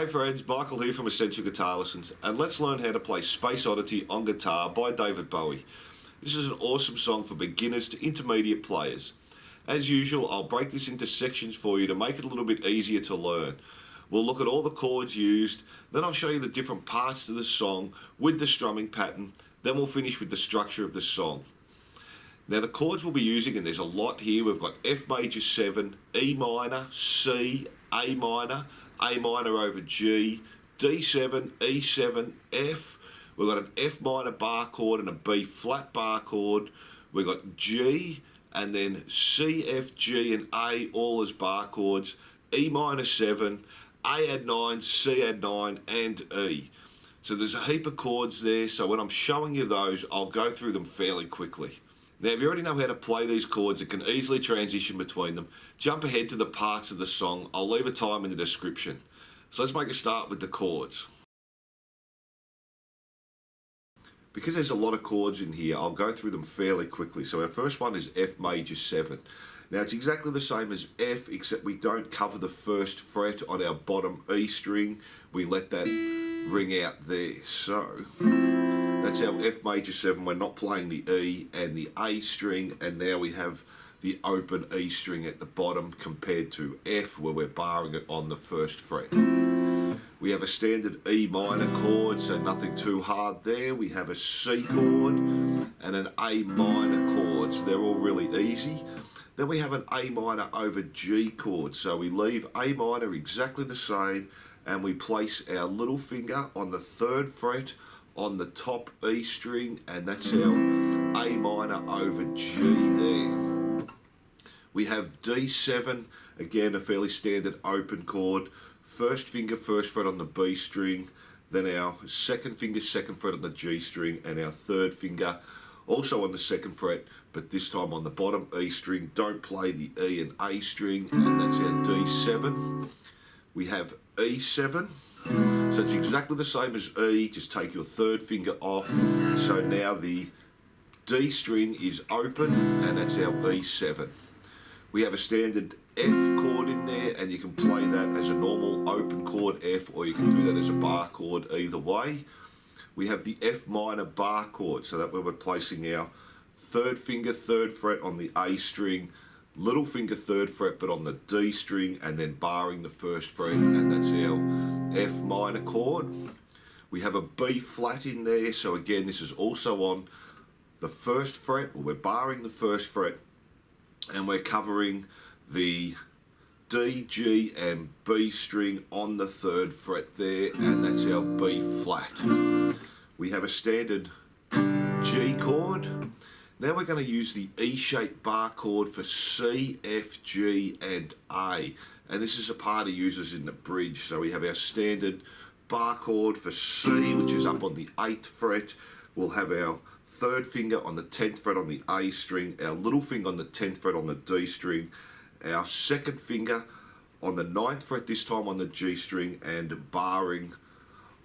Hey friends, Michael here from Essential Guitar Lessons, and let's learn how to play Space Oddity on guitar by David Bowie. This is an awesome song for beginners to intermediate players. As usual, I'll break this into sections for you to make it a little bit easier to learn. We'll look at all the chords used, then I'll show you the different parts to the song with the strumming pattern, then we'll finish with the structure of the song. Now the chords we'll be using, and there's a lot here, we've got F major 7, E minor, C, A minor over G, D7, E7, F. We've got an F minor bar chord and a B flat bar chord. We've got G and then C, F, G and A all as bar chords. E minor 7, A_9, C_9 and E. So there's a heap of chords there, so when I'm showing you those, I'll go through them fairly quickly. Now, if you already know how to play these chords, it can easily transition between them. Jump ahead to the parts of the song. I'll leave a time in the description. So let's make a start with the chords. Because there's a lot of chords in here, I'll go through them fairly quickly. So our first one is F major 7. Now it's exactly the same as F, except we don't cover the first fret on our bottom E string. We let that ring out there. So that's our F major 7. We're not playing the E and the A string, and now we have the open E string at the bottom compared to F, where we're barring it on the first fret. We have a standard E minor chord, so nothing too hard there. We have a C chord and an A minor chord, so they're all really easy. Then we have an A minor over G chord, so we leave A minor exactly the same, and we place our little finger on the 3rd fret on the top E string, and that's our A minor over G there. We have D7, again a fairly standard open chord. First finger, 1st fret on the B string, then our 2nd finger, 2nd fret on the G string, and our 3rd finger also on the 2nd fret, but this time on the bottom E string. Don't play the E and A string, and that's our D7. We have E7. So it's exactly the same as E, just take your 3rd finger off. So now the D string is open, and that's our E7. We have a standard F chord in there, and you can play that as a normal open chord F, or you can do that as a bar chord, either way. We have the F minor bar chord, so that we're placing our 3rd finger, 3rd fret on the A string, little finger 3rd fret but on the D string, and then barring the 1st fret, and that's our F minor chord. We have a B flat in there, so again this is also on the 1st fret, or we're barring the 1st fret, and we're covering the D, G and B string on the 3rd fret there, and that's our B flat. We have a standard G chord. Now we're going to use the E-shaped bar chord for C, F, G and A, and this is a part he uses in the bridge. So we have our standard bar chord for C, which is up on the 8th fret. We'll have our 3rd finger on the 10th fret on the A string, our little finger on the 10th fret on the D string, our 2nd finger on the 9th fret, this time on the G string, and barring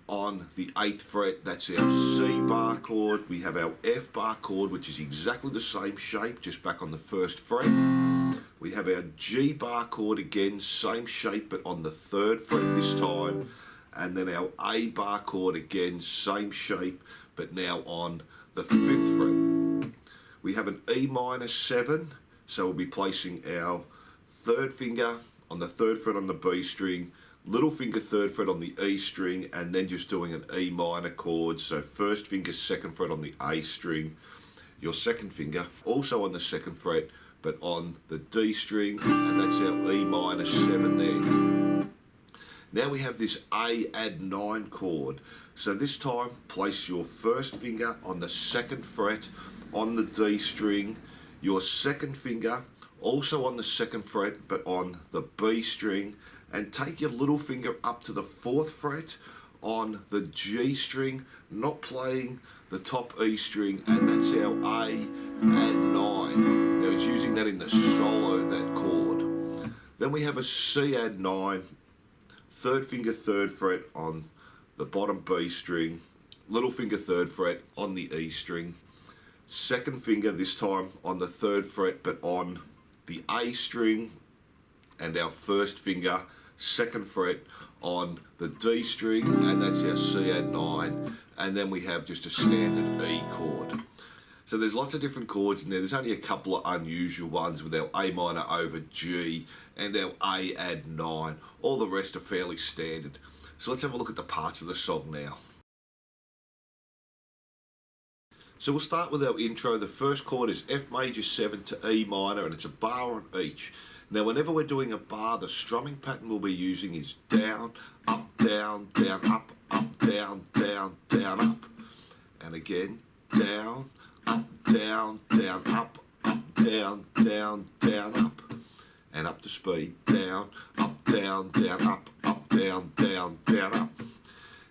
on the 8th fret. That's our C bar chord. We have our F bar chord, which is exactly the same shape, just back on the 1st fret. We have our G bar chord, again same shape but on the 3rd fret this time, and then our A bar chord, again same shape but now on the 5th fret. We have an E minor 7, so we'll be placing our 3rd finger on the 3rd fret on the B string, little finger 3rd fret on the E string, and then just doing an E minor chord. So 1st finger 2nd fret on the A string, your 2nd finger also on the 2nd fret but on the D string, and that's our E minor 7 there. Now we have this A_9 chord. So this time place your 1st finger on the 2nd fret on the D string, your 2nd finger also on the 2nd fret but on the B string, and take your little finger up to the 4th fret on the G string, not playing the top E string, and that's our A_9. Now it's using that in the solo, that chord. Then we have a C_9, 3rd finger 3rd fret on the bottom B string, little finger 3rd fret on the E string, 2nd finger this time on the 3rd fret but on the A string, and our 1st finger 2nd fret on the D string, and that's our C add 9, and then we have just a standard E chord. So there's lots of different chords in there. There's only a couple of unusual ones with our A minor over G and our A add 9. All the rest are fairly standard. So let's have a look at the parts of the song now. So we'll start with our intro. The first chord is F major 7 to E minor, and it's a bar on each. Now whenever we're doing a bar, the strumming pattern we'll be using is down, up, down, down, up, down, down, down, up. And again, down, up, down, down, up, down, down, down, up. And up to speed, down, down, up, down, down, down, up.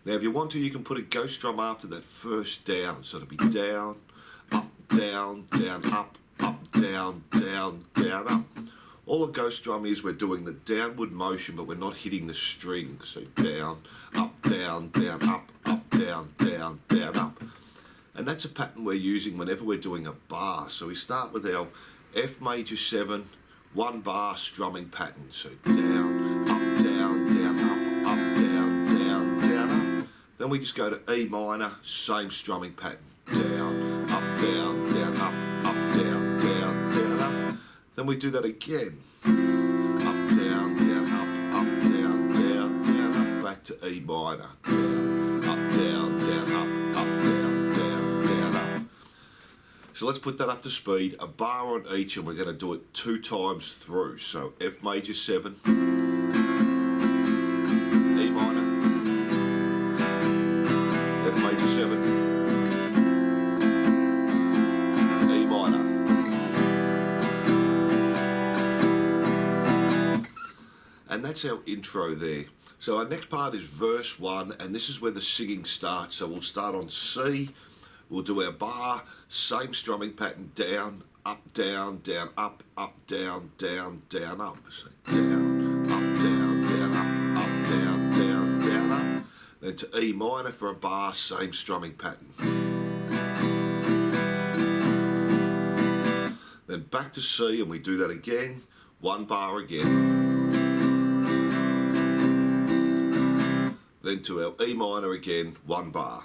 Now if you want to, you can put a ghost drum after that first down. So it'll be down, down, down, up, down, down, down, up. All a ghost drum is, we're doing the downward motion, but we're not hitting the string. So down, down, down, up, down, down, down, up. And that's a pattern we're using whenever we're doing a bar. So we start with our F major 7, 1 bar strumming pattern. So down, down, down, up, down, down, down, up. Then we just go to E minor, same strumming pattern. Down, down, down, up, down, down, down, up. Then we do that again. Up, down, down, up, down, down, down, up. Back to E minor. Down, down, down, up, down, down, down, up. So let's put that up to speed. A bar on each, and we're going to do it 2 times through. So F major 7, E minor, F major 7, E minor. And that's our intro there. So our next part is verse 1, and this is where the singing starts. So we'll start on C, we'll do our bar, same strumming pattern, down, down, up, down, down, down, up. So down, down, down, up, down, down, down, up. Then to E minor for a bar, same strumming pattern. Then back to C, and we do that again, 1 bar again. Then to our E minor again, 1 bar.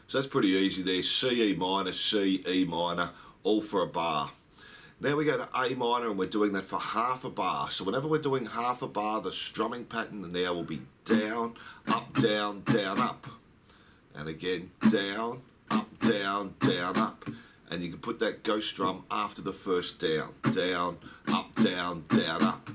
So that's pretty easy there. C, E minor, C, E minor, all for a bar. Now we go to A minor, and we're doing that for half a bar. So whenever we're doing half a bar, the strumming pattern now will be down, down, down, up. And again, down, down, down, up. And you can put that ghost drum after the first down. Down, down, down, up.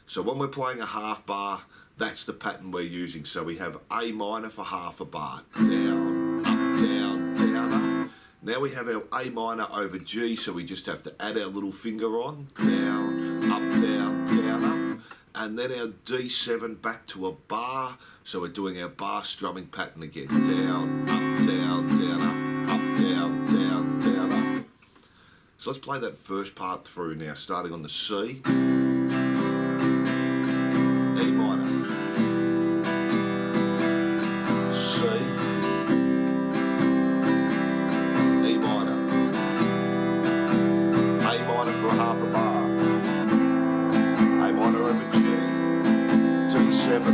So when we're playing a half bar, that's the pattern we're using. So we have A minor for half a bar. Down, down, down, up. Now we have our A minor over G, so we just have to add our little finger on. Down, down, down, up. And then our D7 back to a bar. So we're doing our bar strumming pattern again. Down, down, down, up, down, down, down, up. So let's play that first part through now, starting on the C. E minor, C, E minor, A minor for half a bar, A minor over G, D7.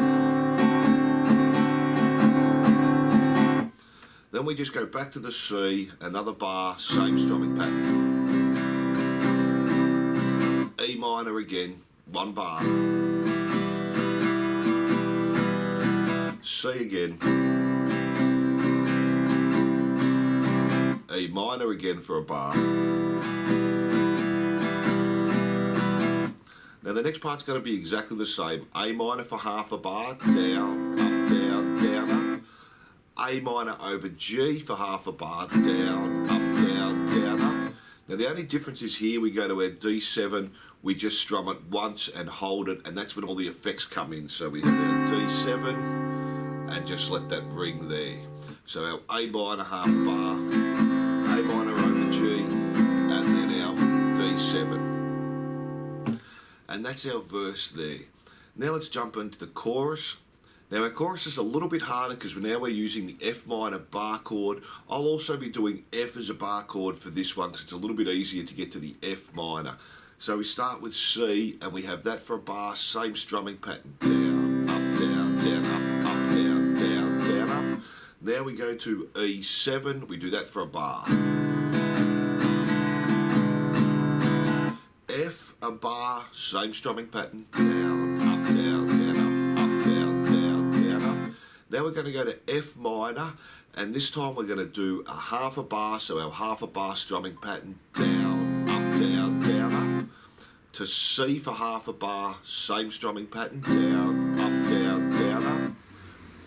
Then we just go back to the C, another bar, same strumming pattern. E minor again, 1 bar. C again, E minor again for a bar. Now the next part's going to be exactly the same. A minor for half a bar, down, down, down, up. A minor over G for half a bar, down, down, down, up. Now the only difference is here we go to our D7, we just strum it once and hold it, and that's when all the effects come in. So we have our D7, and just let that ring there. So our A minor half bar, A minor over G, and then our D7. And that's our verse there. Now let's jump into the chorus. Now our chorus is a little bit harder because we're using the F minor bar chord. I'll also be doing F as a bar chord for this one because it's a little bit easier to get to the F minor. So we start with C and we have that for a bar, same strumming pattern. Down, up, down, down, up, down, down, down, up. Now we go to E7, we do that for a bar. F, a bar, same strumming pattern. Down, up, down, down, up, down, down, down, up. Now we're going to go to F minor, and this time we're going to do a half a bar, so our half a bar strumming pattern. Down, up, down, down, up. To C for half a bar, same strumming pattern. Down, up, down, down, up.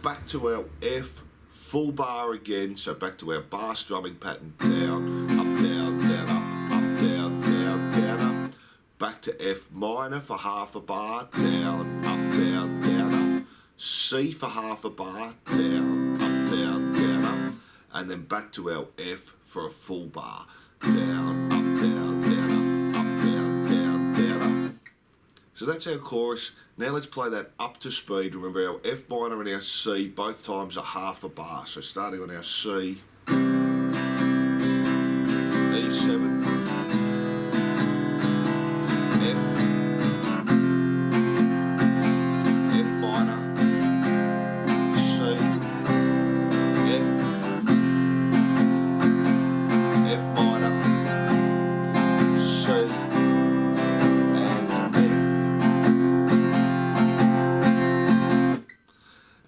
Back to our F, full bar again, so back to our bar strumming pattern. Down, up, down, down, up, down, down, down, up. Back to F minor for half a bar. Down, up, down, down, up. C for half a bar. Down, up, down, down, up. And then back to our F for a full bar. Down, up, down, down, up. So that's our chorus. Now let's play that up to speed. Remember, our F minor and our C both times are half a bar. So starting on our C, E7, F minor, C, F minor, C,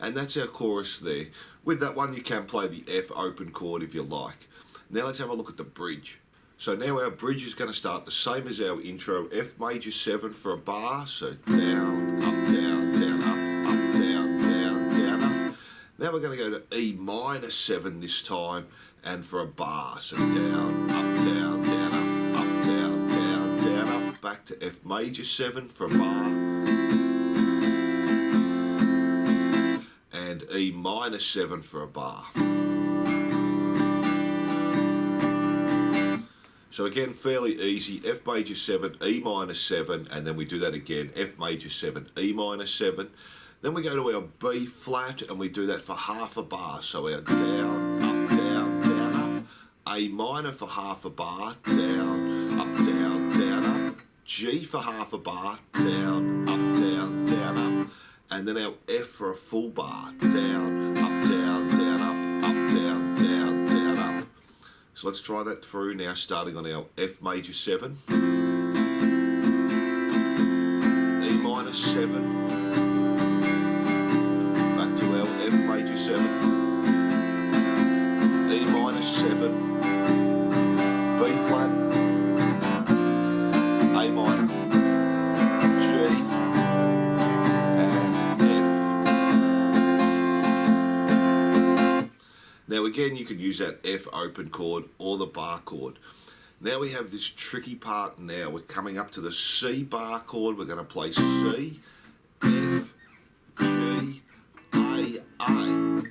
and that's our chorus there. With that one you can play the F open chord if you like. Now let's have a look at the bridge. So now our bridge is going to start the same as our intro. F major 7 for a bar, so down, up, down, down, up, down, down, down, up. Now we're going to go to E minor 7 this time, and for a bar, so down, up, down, down, up, down, down, down, up. Back to F major 7 for a bar. And E minor 7 for a bar. So again, fairly easy. F major 7, E minor 7, and then we do that again. F major 7, E minor 7. Then we go to our B flat, and we do that for half a bar. So our down, up, down, down, up. A minor for half a bar, down, up, down, down, up. G for half a bar, down, up, down, down, up. And then our F for a full bar, down, up, down, down, up, down, down, down, up. So let's try that through now, starting on our F major 7, E minor 7, back to our F major 7, E minor 7, B flat, A minor, G, now again, you can use that F open chord or the bar chord. Now we have this tricky part now. We're coming up to the C bar chord. We're going to play C, F, G, A, A.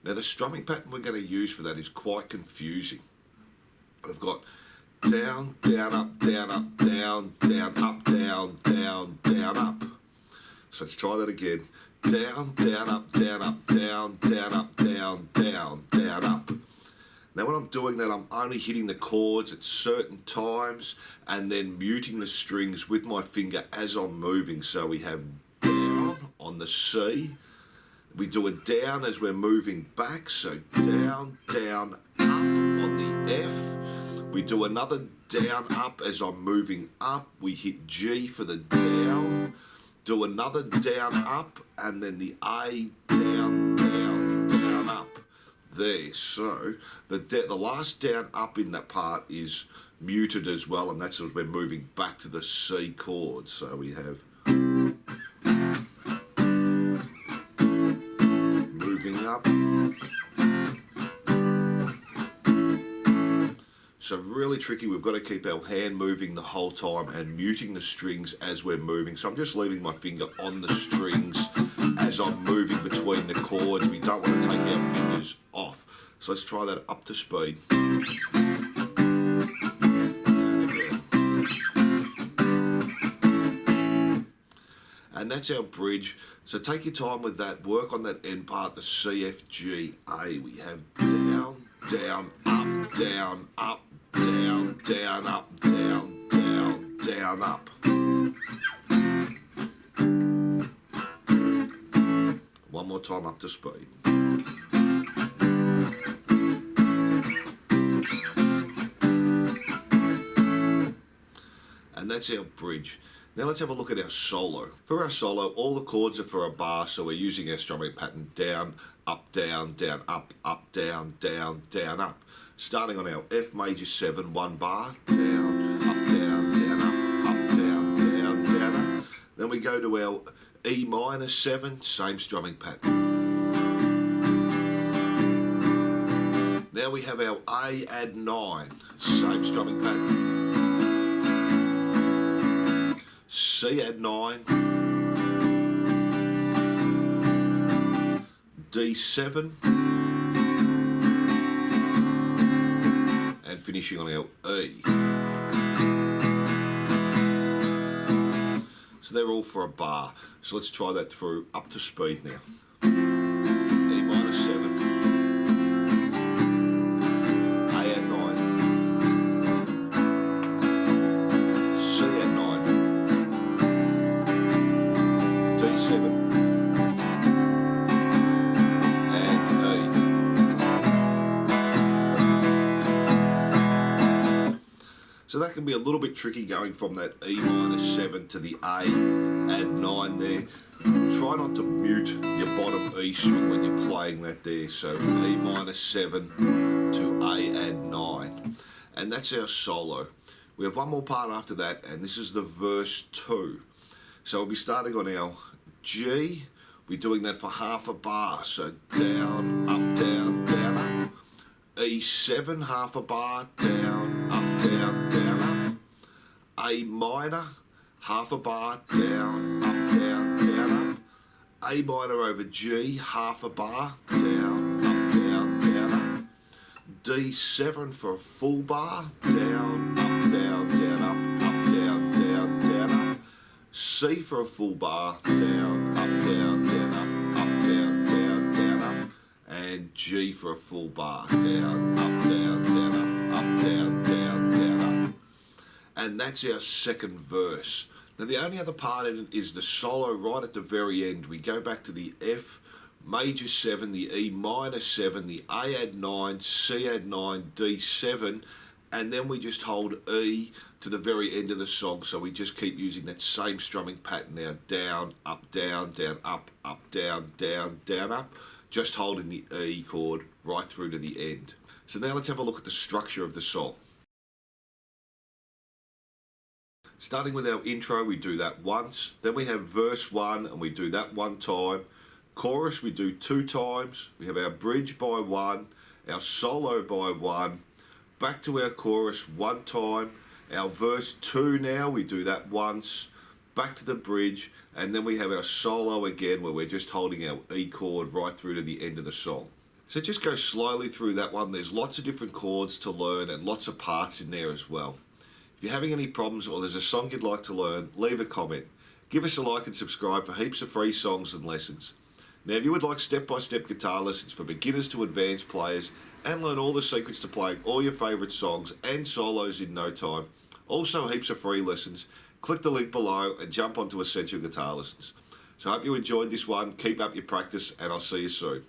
Now the strumming pattern we're going to use for that is quite confusing. We've got down, down, up, down, up, down, down, up, down, down, down, up. So let's try that again. Down, down, up, down, up, down, down, up, down, down, down, up. Now when I'm doing that, I'm only hitting the chords at certain times and then muting the strings with my finger as I'm moving. So we have down on the C. We do a down as we're moving back. So down, down, up on the F. We do another down, up as I'm moving up. We hit G for the down. Do another down, up, and then the A, down, down, down, up. There, so the last down, up in that part is muted as well, and that's as we're moving back to the C chord. So we have moving up. So really tricky, we've got to keep our hand moving the whole time and muting the strings as we're moving. So I'm just leaving my finger on the strings as I'm moving between the chords. We don't want to take our fingers off. So let's try that up to speed. And that's our bridge. So take your time with that, work on that end part, the C, F, G, A. We have down, down, up, down, up, down, down, up, down, down, down, up. One more time up to speed. And that's our bridge. Now let's have a look at our solo. For our solo, all the chords are for a bar, so we're using our strumming pattern down, up, down, up, down, down, up. Starting on our F major 7, 1 bar, down, up, up, down, up. Then we go to our E minor 7, same strumming pattern. Now we have our A add 9, same strumming pattern. C add 9, D7, and finishing on our E. So they're all for a bar. So let's try that through up to speed now. E minor 7, A add 9, C add 9, D7, and E. So that can be a little bit tricky going from that E minor 7 to the A add 9 there. Try not to mute your bottom E string when you're playing that there. So E minor 7 to A add 9. And that's our solo. We have one more part after that, and this is the verse 2. So we'll be starting on our G. We're doing that for half a bar. So down, up, up. E7, half a bar, down, up, up. A minor, half a bar, down, up. A minor over G, half a bar, down, up. D7 for a full bar, down, up, up. C for a full bar, down, up. And G for a full bar, down, up. And that's our second verse. Now the only other part in it is the solo right at the very end. We go back to the F major 7, the E minor 7, the A add 9, C add 9, D7, and then we just hold E to the very end of the song. So we just keep using that same strumming pattern now, down, up, up, down, up, just holding the E chord right through to the end. So now let's have a look at the structure of the song. Starting with our intro, we do that once. Then we have verse 1, and we do that one time. Chorus, we do 2 times. We have our bridge by 1, our solo by 1. Back to our chorus 1 time. Our verse 2 now, we do that once. Back to the bridge, and then we have our solo again, where we're just holding our E chord right through to the end of the song. So just go slowly through that one. There's lots of different chords to learn and lots of parts in there as well. If you're having any problems or there's a song you'd like to learn, leave a comment. Give us a like and subscribe for heaps of free songs and lessons. Now if you would like step-by-step guitar lessons for beginners to advanced players and learn all the secrets to playing all your favourite songs and solos in no time, also heaps of free lessons, click the link below and jump onto Essential Guitar Lessons. So I hope you enjoyed this one, keep up your practice, and I'll see you soon.